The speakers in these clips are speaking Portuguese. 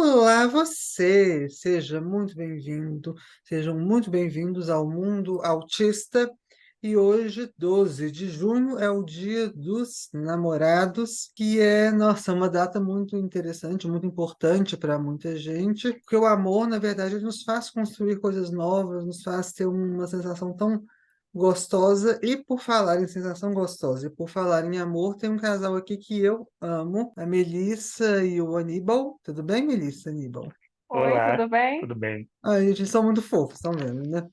Olá, você! Seja muito bem-vindo, sejam muito bem-vindos ao Mundo Autista. E hoje, 12 de junho, é o Dia dos Namorados, que é, nossa, uma data muito interessante, muito importante para muita gente, porque o amor, na verdade, ele nos faz construir coisas novas, nos faz ter uma sensação tão gostosa. E por falar em sensação gostosa e por falar em amor, tem um casal aqui que eu amo, a Melissa e o Aníbal. Tudo bem, Melissa, Aníbal? Oi, Olá, tudo bem? tudo bem? Ai, gente, eles são muito fofos, estão vendo, né?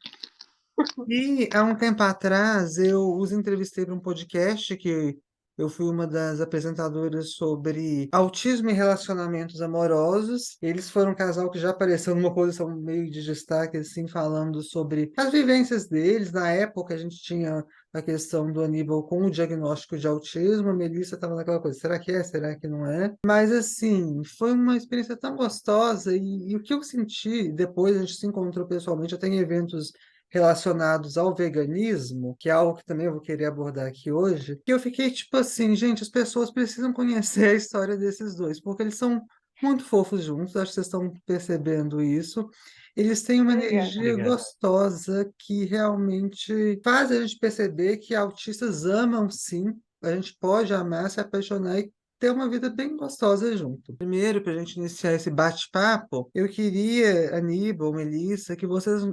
E há um tempo atrás eu os entrevistei para um podcast que eu fui uma das apresentadoras sobre autismo e relacionamentos amorosos. Eles foram um casal que já apareceu numa posição meio de destaque, assim, falando sobre as vivências deles. Na época a gente tinha a questão do Aníbal com o diagnóstico de autismo, a Melissa estava naquela coisa, será que é, será que não é? Mas assim, foi uma experiência tão gostosa e o que eu senti, depois a gente se encontrou pessoalmente, até em eventos relacionados ao veganismo, que é algo que também eu vou querer abordar aqui hoje, que eu fiquei tipo assim, gente, as pessoas precisam conhecer a história desses dois, porque eles são muito fofos juntos, acho que vocês estão percebendo isso. Eles têm uma Obrigada. energia Obrigado. gostosa que realmente faz a gente perceber que autistas amam sim, a gente pode amar, se apaixonar e ter uma vida bem gostosa junto. Primeiro, para a gente iniciar esse bate-papo, eu queria, Aníbal, Melissa, que vocês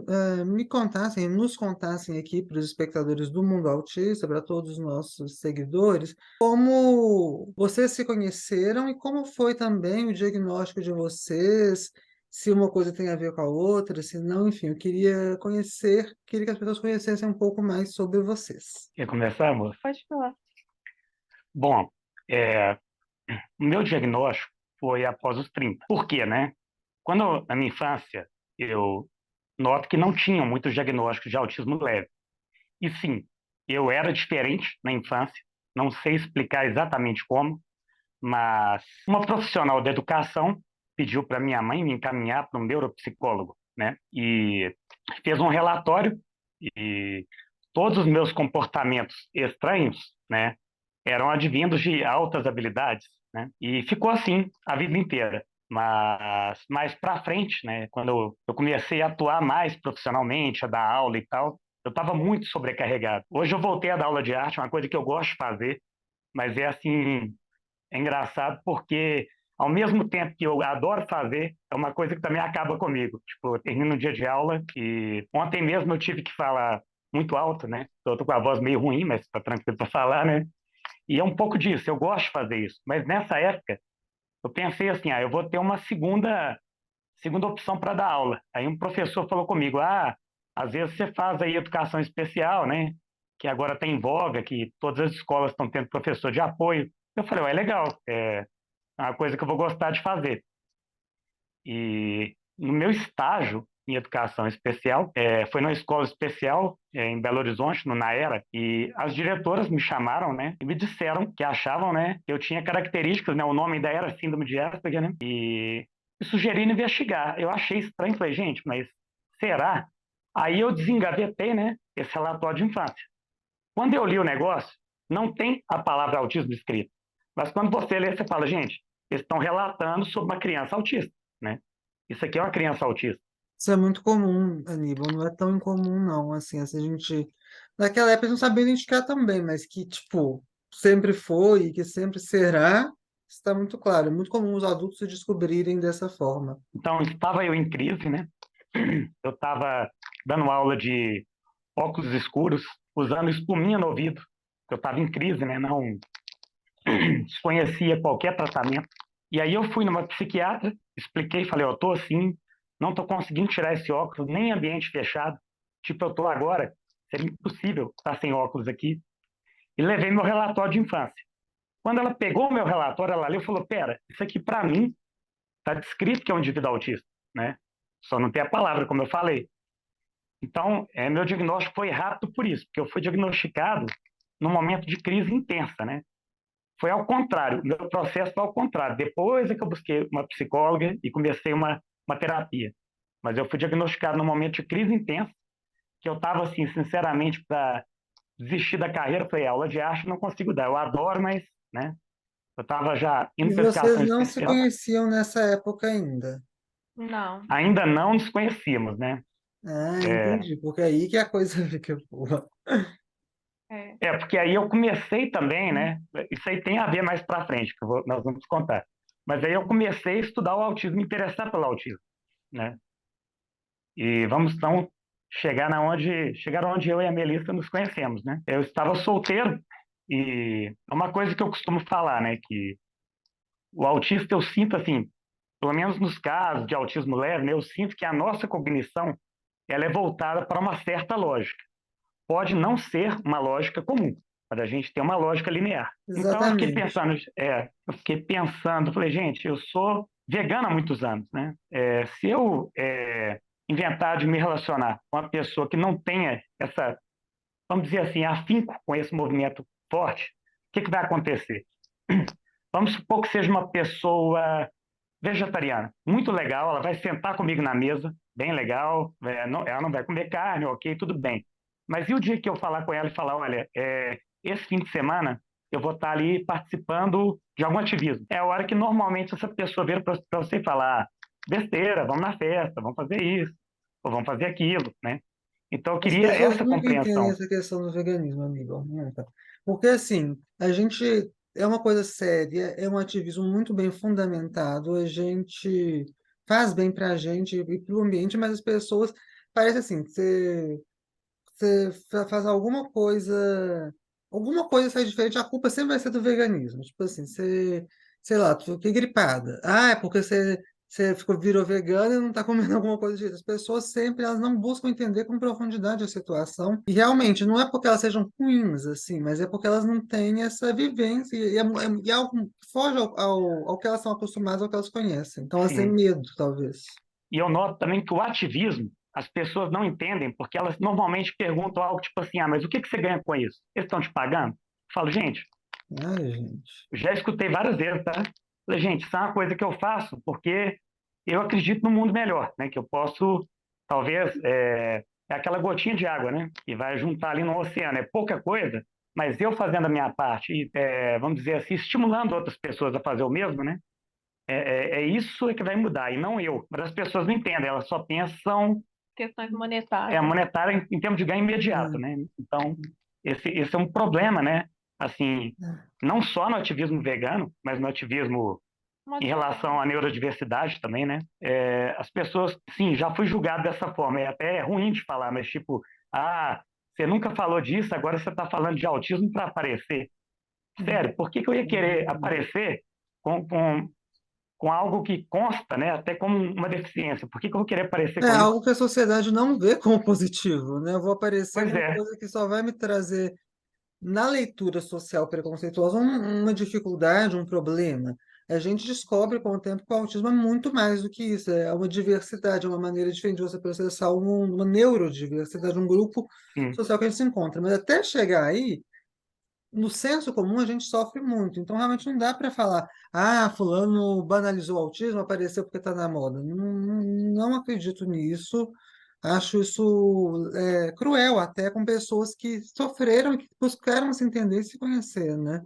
me contassem, nos contassem aqui para os espectadores do Mundo Autista, para todos os nossos seguidores, como vocês se conheceram e como foi também o diagnóstico de vocês, se uma coisa tem a ver com a outra, se não, enfim, eu queria conhecer, queria que as pessoas conhecessem um pouco mais sobre vocês. Quer começar, amor? Pode falar. Bom, é, o meu diagnóstico foi após os 30. Por quê, né? Na minha infância, eu noto que não tinham muitos diagnósticos de autismo leve. E sim, eu era diferente na infância, não sei explicar exatamente como, mas uma profissional da educação pediu para minha mãe me encaminhar para um neuropsicólogo, né? E fez um relatório e todos os meus comportamentos estranhos, né, eram advindos de altas habilidades, né? E ficou assim a vida inteira. Mas mais para frente, né, quando eu comecei a atuar mais profissionalmente, a dar aula e tal, eu estava muito sobrecarregado. Hoje eu voltei a dar aula de arte, uma coisa que eu gosto de fazer, mas é assim, é engraçado porque ao mesmo tempo que eu adoro fazer, é uma coisa que também acaba comigo. Tipo, eu termino um dia de aula e ontem mesmo eu tive que falar muito alto, né? Eu tô com a voz meio ruim, mas tá tranquilo para falar, né? E é um pouco disso, eu gosto de fazer isso. Mas nessa época, eu pensei assim, eu vou ter uma segunda opção para dar aula. Aí um professor falou comigo, às vezes você faz aí educação especial, né? Que agora tem voga, que todas as escolas estão tendo professor de apoio. Eu falei, é legal, é uma coisa que eu vou gostar de fazer. E no meu estágio em educação especial, foi numa escola especial em Belo Horizonte, no Naera, e as diretoras me chamaram, né, e me disseram que achavam, né, que eu tinha características, né, o nome ainda era Síndrome de Asperger, né, e me sugeriram investigar. Eu achei estranho, falei, gente, mas será? Aí eu desengavetei, né, esse relatório de infância. Quando eu li o negócio, não tem a palavra autismo escrita. Mas quando você lê, você fala, gente, eles estão relatando sobre uma criança autista, né? Isso aqui é uma criança autista. Isso é muito comum, Aníbal, não é tão incomum, não. Assim, a gente. Naquela época a gente não sabia identificar também, mas que, tipo, sempre foi e que sempre será, está muito claro. É muito comum os adultos se descobrirem dessa forma. Então, estava eu em crise, né? Eu estava dando aula de óculos escuros, usando espuminha no ouvido. Eu estava em crise, né? Não desconhecia qualquer tratamento. E aí eu fui numa psiquiatra, expliquei, falei, eu tô assim, não estou conseguindo tirar esse óculos, nem em ambiente fechado. Tipo, eu tô agora, seria impossível estar sem óculos aqui. E levei meu relatório de infância. Quando ela pegou o meu relatório, ela leu e falou, pera, isso aqui para mim está descrito que é um indivíduo autista, né? Só não tem a palavra, como eu falei. Então, meu diagnóstico foi rápido por isso, porque eu fui diagnosticado num momento de crise intensa, né? Foi ao contrário, meu processo foi ao contrário. Depois é que eu busquei uma psicóloga e comecei uma terapia. Mas eu fui diagnosticado num momento de crise intensa, que eu estava, assim, sinceramente, para desistir da carreira. Falei, aula de arte não consigo dar. Eu adoro, mas, né? Eu estava já E indo para esse vocês ação não se especial. conheciam nessa época ainda? Não. Ainda não nos conhecíamos, né? Ah, É, entendi, porque aí que a coisa fica boa. É. porque aí eu comecei também, né? Isso aí tem a ver mais para frente, que nós vamos contar. Mas aí eu comecei a estudar o autismo, me interessar pelo autismo, né? E vamos então chegar onde eu e a Melissa nos conhecemos, né? Eu estava solteiro e é uma coisa que eu costumo falar, né? Que o autista eu sinto assim, pelo menos nos casos de autismo leve, né, eu sinto que a nossa cognição ela é voltada para uma certa lógica. Pode não ser uma lógica comum, mas a gente tem uma lógica linear. Então Exatamente. eu fiquei pensando, falei, gente, eu sou vegano há muitos anos, né? Se eu inventar de me relacionar com uma pessoa que não tenha essa, vamos dizer assim, afinco com esse movimento forte, o que vai acontecer? Vamos supor que seja uma pessoa vegetariana, muito legal, ela vai sentar comigo na mesa, bem legal, ela não vai comer carne, ok, tudo bem. Mas e o dia que eu falar com ela e falar, olha, esse fim de semana eu vou estar ali participando de algum ativismo. É a hora que normalmente essa pessoa vira para você e falar, besteira, vamos na festa, vamos fazer isso, ou vamos fazer aquilo, né? Então eu As queria pessoas essa nunca entendem compreensão. essa questão do veganismo, amigo, nunca. Porque, assim, a gente é uma coisa séria, é um ativismo muito bem fundamentado, a gente faz bem para a gente e para o ambiente, mas as pessoas, parece assim, que você faz alguma coisa sai diferente, a culpa sempre vai ser do veganismo. Tipo assim, você, sei lá, tu fiquei gripada. Ah, é porque você virou vegano e não tá comendo alguma coisa disso. As pessoas sempre, elas não buscam entender com profundidade a situação. E realmente, não é porque elas sejam ruins, assim, mas é porque elas não têm essa vivência e é algo que foge ao que elas são acostumadas, ao que elas conhecem. Então elas têm Sim. medo, talvez. E eu noto também que o ativismo, as pessoas não entendem, porque elas normalmente perguntam algo tipo assim: ah, mas o que você ganha com isso? Eles estão te pagando? Eu falo, gente, Ai, gente. já escutei várias vezes, tá? Falei, gente, isso é uma coisa que eu faço porque eu acredito no mundo melhor, né? Que eu posso, talvez, é aquela gotinha de água, né? Que vai juntar ali no oceano. É pouca coisa, mas eu fazendo a minha parte, e, vamos dizer assim, estimulando outras pessoas a fazer o mesmo, né? É isso que vai mudar, e não eu. Mas as pessoas não entendem, elas só pensam Questões monetárias. monetária em termos de ganho imediato, Ah, né? Então, esse é um problema, né? Assim, ah. não só no ativismo vegano, mas no ativismo Modo em geral. relação à neurodiversidade também, né? As pessoas, sim, já fui julgado dessa forma, é até ruim de falar, mas tipo, ah, você nunca falou disso, agora você está falando de autismo para aparecer. Sério, por que eu ia querer aparecer com, com, com algo que consta, né, até como uma deficiência? Por que eu vou querer aparecer É com isso? algo que a sociedade não vê como positivo, né? Eu vou aparecer Pois com uma é, coisa que só vai me trazer, na leitura social preconceituosa, uma dificuldade, um problema. A gente descobre com o tempo que o autismo é muito mais do que isso, é uma diversidade, é uma maneira diferente de você processar uma neurodiversidade, um grupo sim. social que a gente se encontra. Mas até chegar aí, no senso comum a gente sofre muito. Então, realmente não dá para falar, ah, fulano banalizou o autismo, apareceu porque está na moda. Não, não acredito nisso. Acho isso cruel até com pessoas que sofreram e que buscaram se entender e se conhecer, né?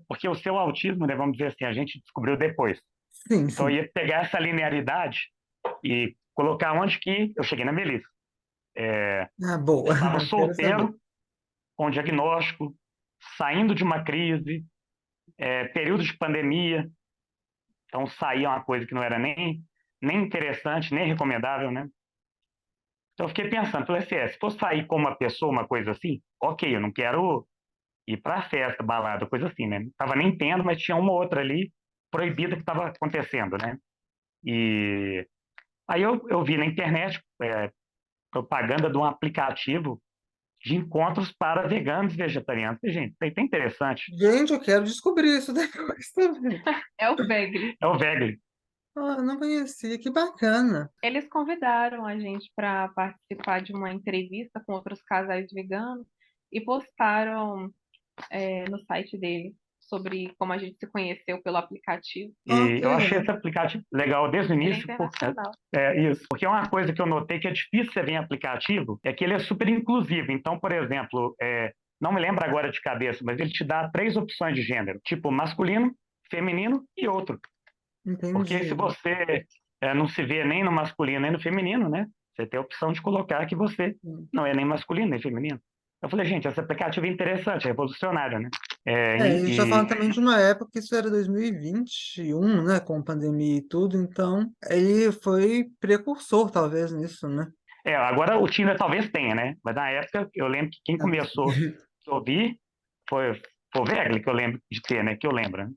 Porque o seu autismo, né, vamos dizer assim, a gente descobriu depois. Sim, Então sim. eu ia pegar essa linearidade e colocar onde que eu cheguei na velhice. Ah, boa. Estava Quero saber. solteiro, com diagnóstico, saindo de uma crise, período de pandemia, então saía uma coisa que não era nem interessante, nem recomendável, né? Então eu fiquei pensando, falei assim, se for sair com uma pessoa, uma coisa assim, ok, eu não quero ir para festa, balada, coisa assim, né? Não tava nem tendo, mas tinha uma outra ali proibida que estava acontecendo, né? E aí eu vi na internet propaganda de um aplicativo de encontros para veganos e vegetarianos. E, gente, isso aí tá interessante. Gente, eu quero descobrir isso depois também. É o Vegli. É o Vegli. Ah, não conhecia, que bacana. Eles convidaram a gente para participar de uma entrevista com outros casais veganos e postaram no site deles sobre como a gente se conheceu pelo aplicativo. Ah, E que eu achei legal. esse aplicativo legal desde o Ele é início, internacional. isso, porque é uma coisa que eu notei que é difícil você ver em aplicativo, é que ele é super inclusivo. Então, por exemplo, não me lembro agora de cabeça, mas ele te dá 3 opções de gênero, tipo masculino, feminino e outro. Porque se Entendi. você não se vê nem no masculino nem no feminino, né? Você tem a opção de colocar que você não é nem masculino nem feminino. Eu falei, gente, esse aplicativo é interessante, é revolucionário, né? É, a gente está E falando também de uma época que isso era 2021, né, com pandemia e tudo, então ele foi precursor, talvez, nisso, né? agora o Tinder talvez tenha, né? Mas na época eu lembro que quem começou a ouvir foi o Vegle, que eu lembro de ter, né? Que eu lembro, né?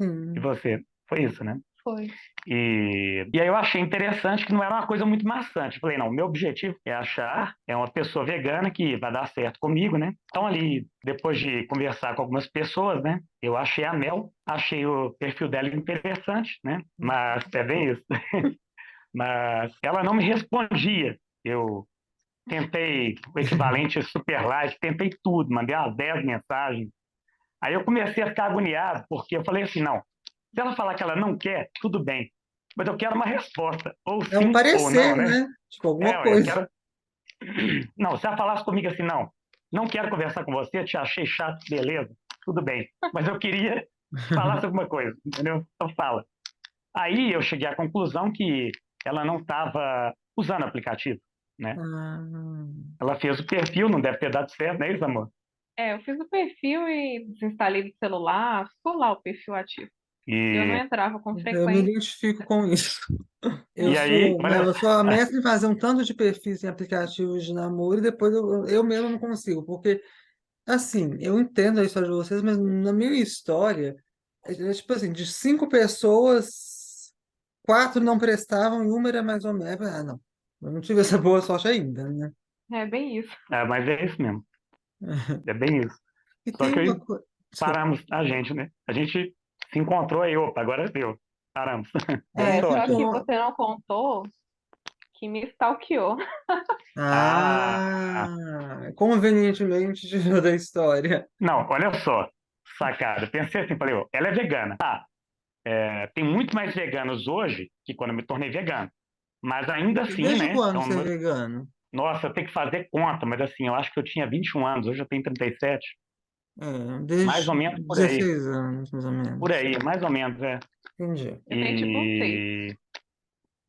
E Sim. você? Foi isso, né? Foi. E aí eu achei interessante que não era uma coisa muito maçante. Eu falei, não, o meu objetivo é achar uma pessoa vegana que vai dar certo comigo, né? Então ali, depois de conversar com algumas pessoas, né? Eu achei a Mel, achei o perfil dela interessante, né? Mas é bem isso. Mas ela não me respondia. Eu tentei o equivalente super like, tentei tudo, mandei umas 10 mensagens. Aí eu comecei a ficar agoniado, porque eu falei assim, não, se ela falar que ela não quer, tudo bem. Mas eu quero uma resposta, ou É um sim ou parecer, não, né? né? Tipo, alguma Eu coisa. quero. Não, se ela falasse comigo assim, não, não quero conversar com você, te achei chato, beleza, tudo bem. Mas eu queria que falasse alguma coisa, entendeu? Então fala. Aí eu cheguei à conclusão que ela não estava usando o aplicativo, né? Ah, Ela fez o perfil, não deve ter dado certo, não é isso, amor? Eu fiz o perfil e desinstalei do celular, ficou lá o perfil ativo. Eu não E, entrava com eu me frequência. identifico com isso. Eu e aí, sou, olha, eu sou a mestra em fazer um tanto de perfis em aplicativos de namoro e depois eu mesmo não consigo, porque, assim, eu entendo a história de vocês, mas na minha história, tipo assim, de 5 pessoas, 4 não prestavam e uma era mais ou menos. Ah, não, eu não tive essa boa sorte ainda, né? É bem isso. mas é isso mesmo, é bem isso. E Só tem que uma aí coisa. Desculpa. paramos a gente, né? A gente se encontrou aí, opa, agora deu. Paramos. Deu É, Só sorte, né? que ficou. você não contou que me stalkeou. Ah, Ah, convenientemente tirou da história. não, olha só, sacada. Pensei assim, falei, ó, ela é vegana. Tem muito mais veganos hoje que quando eu me tornei vegano. Mas ainda assim, Desde né? quando você é vegano? Nossa, eu tenho que fazer conta, mas assim, eu acho que eu tinha 21 anos, hoje eu tenho 37. É, Mais ou desde menos 16 anos, mais ou por menos. aí, mais ou menos, é. Entendi. Eu tenho tipo um 6.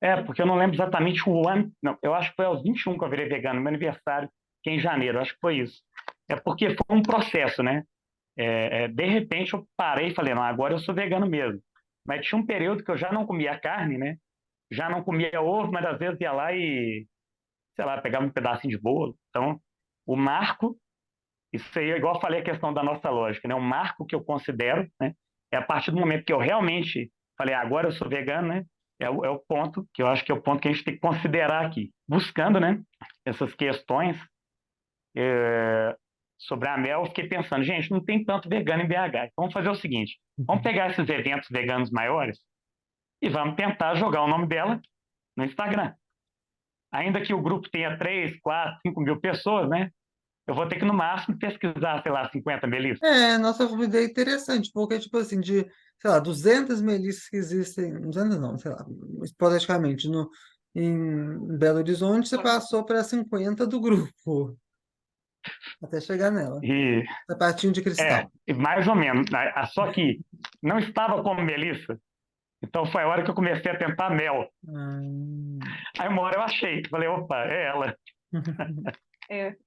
E porque eu não lembro exatamente o ano. Não, eu acho que foi aos 21 que eu virei vegano, meu aniversário, que é em janeiro, acho que foi isso. É porque foi um processo, né? De repente eu parei e falei, não, agora eu sou vegano mesmo. Mas tinha um período que eu já não comia carne, né? Já não comia ovo, mas às vezes ia lá e, sei lá, pegava um pedacinho de bolo. Então, o marco, isso aí é igual eu falei a questão da nossa lógica, né? O marco que eu considero, né? É a partir do momento que eu realmente falei, agora eu sou vegano, né? É o ponto que eu acho que é o ponto que a gente tem que considerar aqui. Buscando, né? Essas questões sobre a Mel, eu fiquei pensando, gente, não tem tanto vegano em BH. Então vamos fazer o seguinte: vamos pegar esses eventos veganos maiores e vamos tentar jogar o nome dela no Instagram. Ainda que o grupo tenha 3, 4, 5 mil pessoas, né? Eu vou ter que, no máximo, pesquisar, sei lá, 50 melismas. Nossa ideia é interessante, porque, tipo assim, de, sei lá, 200 melissas que existem, 200 não, sei lá, hipoteticamente, em Belo Horizonte, você passou para 50 do grupo, até chegar nela. E, Sapatinho de cristal. mais ou menos. Né? Só que não estava como Melissa. Então foi a hora que eu comecei a tentar Mel. Hum. Aí uma hora eu achei. Falei, opa, é ela.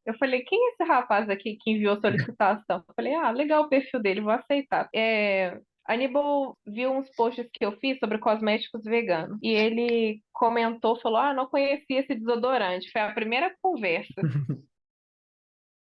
Eu falei, quem é esse rapaz aqui que enviou solicitação? Eu falei, legal o perfil dele, vou aceitar. Aníbal viu uns posts que eu fiz sobre cosméticos veganos. E ele comentou, falou, não conhecia esse desodorante. Foi a primeira conversa.